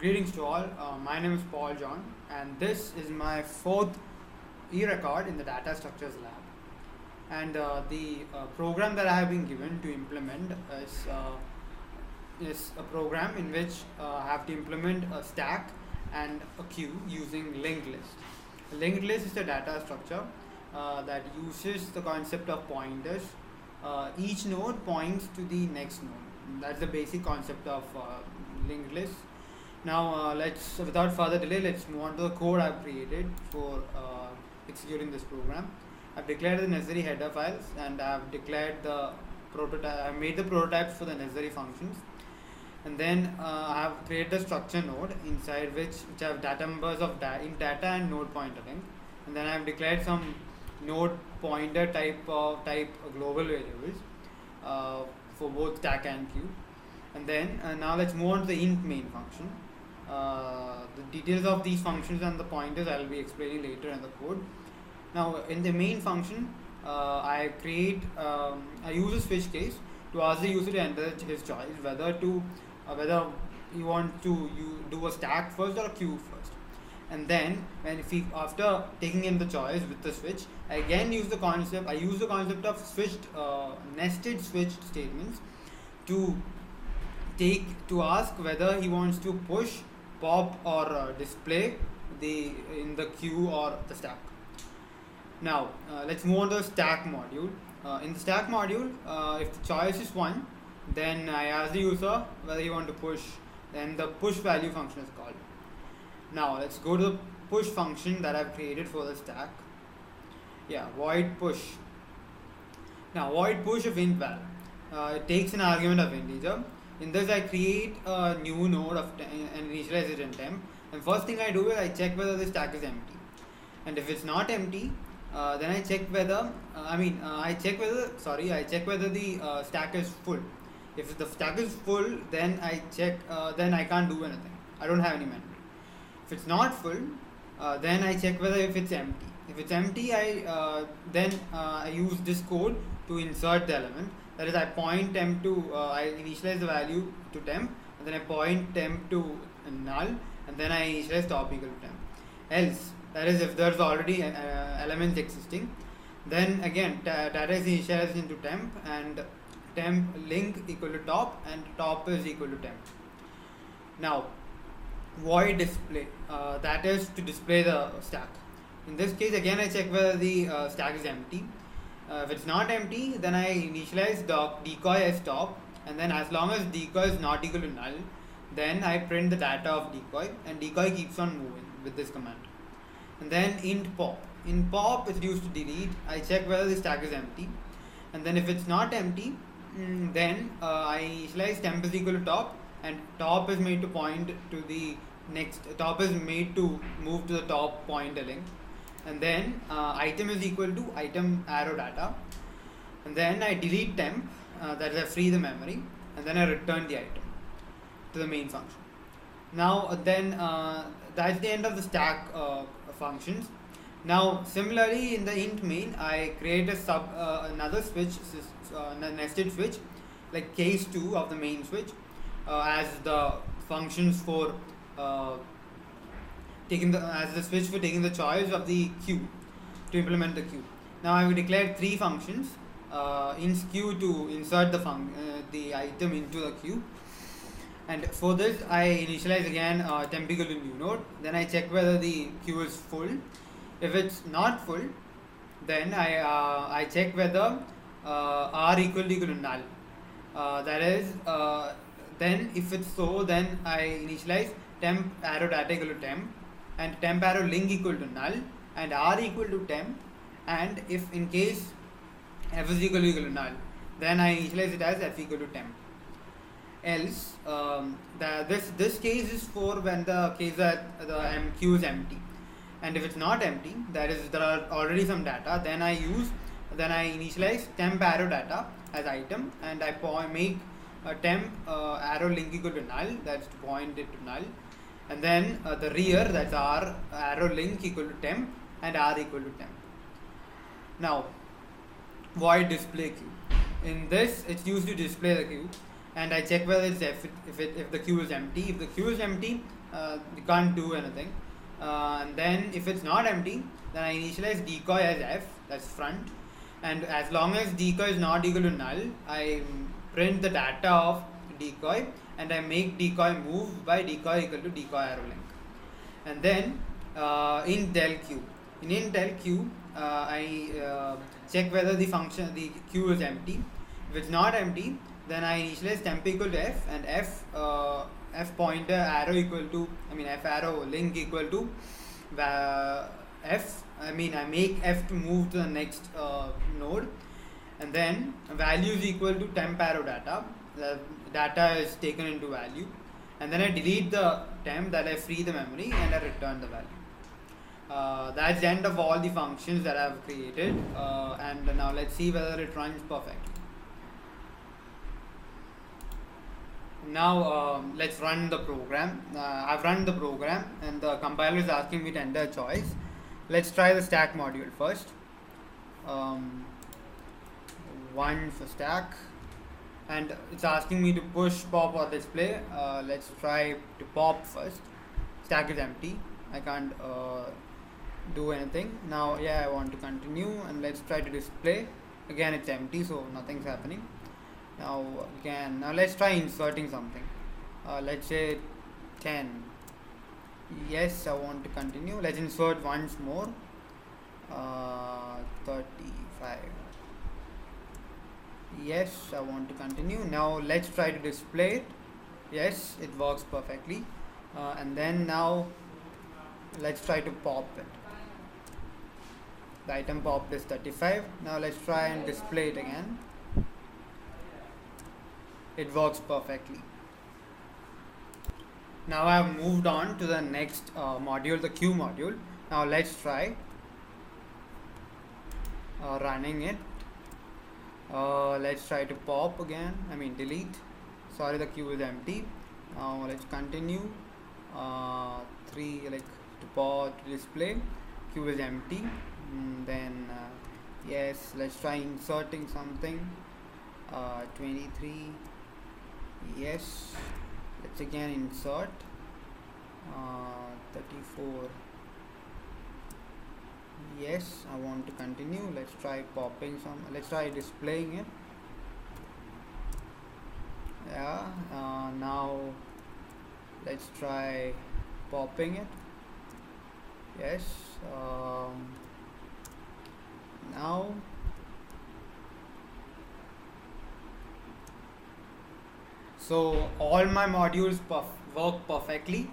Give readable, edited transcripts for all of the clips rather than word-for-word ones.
Greetings to all. My name is Paul John, and this is my fourth e-record in the Data Structures Lab. And the program that I have been given to implement is a program in which I have to implement a stack and a queue using linked list. A linked list is a data structure that uses the concept of pointers. Each node points to the next node. That's the basic concept of linked list. Now, without further delay, let's move on to the code I've created for executing this program. I've declared the necessary header files, and I've declared the prototype. I've made the prototypes for the necessary functions, and then I have created a structure node inside which have data numbers of in data and node pointer length, and then I've declared some node pointer type global variables for both stack and queue. And then now let's move on to the int main function. The details of these functions and the pointers I will be explaining later in the code. Now in the main function, I use a switch case to ask the user to enter his choice whether he wants to do a stack first or a queue first. And then after taking in the choice with the switch, I again use the concept of nested switched statements to ask whether he wants to push, pop, or display in the queue or the stack. Now let's move on to the stack module. In the stack module, if the choice is 1, then I ask the user whether he wants to push. Then the push value function is called. Now let's go to the push function that I've created for the stack. Void push. Now void push of int val. It takes an argument of integer. In this, I create a new node and initialize it in temp. And first thing I do is I check whether the stack is empty. And if it's not empty, then I check whether I check whether the stack is full. If the stack is full, then I check. Then I can't do anything. I don't have any memory. If it's not full, then I check whether if it's empty. If it's empty, I use this code to insert the element. That is, I point temp to, I initialize the value to temp, and then I point temp to null, and then I initialize top equal to temp. Else, that is, if there's already elements existing, then again data is initialized into temp, and temp link equal to top, and top is equal to temp. Now, void display, that is to display the stack. In this case, again I check whether the stack is empty. If it's not empty, then I initialize decoy as top, and then as long as decoy is not equal to null, then I print the data of decoy, and decoy keeps on moving with this command. And then int pop. In pop, it's used to delete. I check whether the stack is empty, and then if it's not empty, then I initialize temp is equal to top, and top is made to point to the next. Top is made to move to the top pointer link. And then item is equal to item arrow data, and then I delete temp, that is I free the memory, and then I return the item to the main function. Now that's the end of the stack functions. Now similarly in the int main, I create another switch, nested switch, like case 2 of the main switch, as the functions for as the switch for taking the choice of the queue to implement the queue. Now I have declared 3 functions. Inst queue to insert the item into the queue, and for this I initialize again temp equal to new node. Then I check whether the queue is full. If it's not full, then I check whether r equal to null. That is, then if it's so, then I initialize temp arrow data equal to temp, and temp arrow link equal to null, and r equal to temp, and if in case f is equal to null, then I initialize it as f equal to temp. Else, this case is for when the case that the queue is empty, and if it's not empty, that is there are already some data, then I initialize temp arrow data as item, and I make a temp arrow link equal to null, that's to point it to null. And then the rear, that's r arrow link equal to temp, and r equal to temp. Now void display queue. In this, it's used to display the queue. and I check whether it's if the queue is empty. If the queue is empty, you can't do anything. And then if it's not empty, then I initialize decoy as f, that's front, and as long as decoy is not equal to null, I print the data of decoy, and I make decoy move by decoy equal to decoy arrow length. And then in del q, I check whether the queue is empty. If it's not empty, then I initialize temp equal to f, and f pointer arrow equal to, f arrow link equal to f. I make f to move to the next node, and then value is equal to temp arrow data. The data is taken into value, and then I delete the temp, that I free the memory, and I return the value. That's the end of all the functions that I've created, and now let's see whether it runs perfectly. Now let's run the program. I've run the program, and the compiler is asking me to enter a choice. Let's try the stack module first. 1 for stack, and it's asking me to push, pop, or display. Let's try to pop first. Stack is empty, I can't do anything. Now I want to continue, and let's try to display. Again it's empty, so nothing's happening. Now let's try inserting something. Let's say 10. Yes, I want to continue. Let's insert once more. 35. Yes, I want to continue. Now let's try to display it. Yes, it works perfectly. And then now let's try to pop it. The item popped is 35. Now let's try and display it again. It works perfectly. Now I have moved on to the next module, the queue module. Now let's try running it. Let's try to pop again, delete. Sorry, the queue is empty. Now let's continue. 3, to pop, to display. Queue is empty. Then yes, let's try inserting something. 23. Yes, let's again insert. 34. Yes, I want to continue. Let's try popping some. Let's try displaying it. Now let's try popping it. Yes. Now so all my modules work perfectly,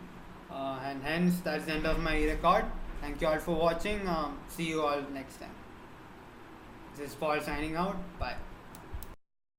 and hence that's the end of my record. Thank you all for watching. See you all next time. This is Paul signing out. Bye.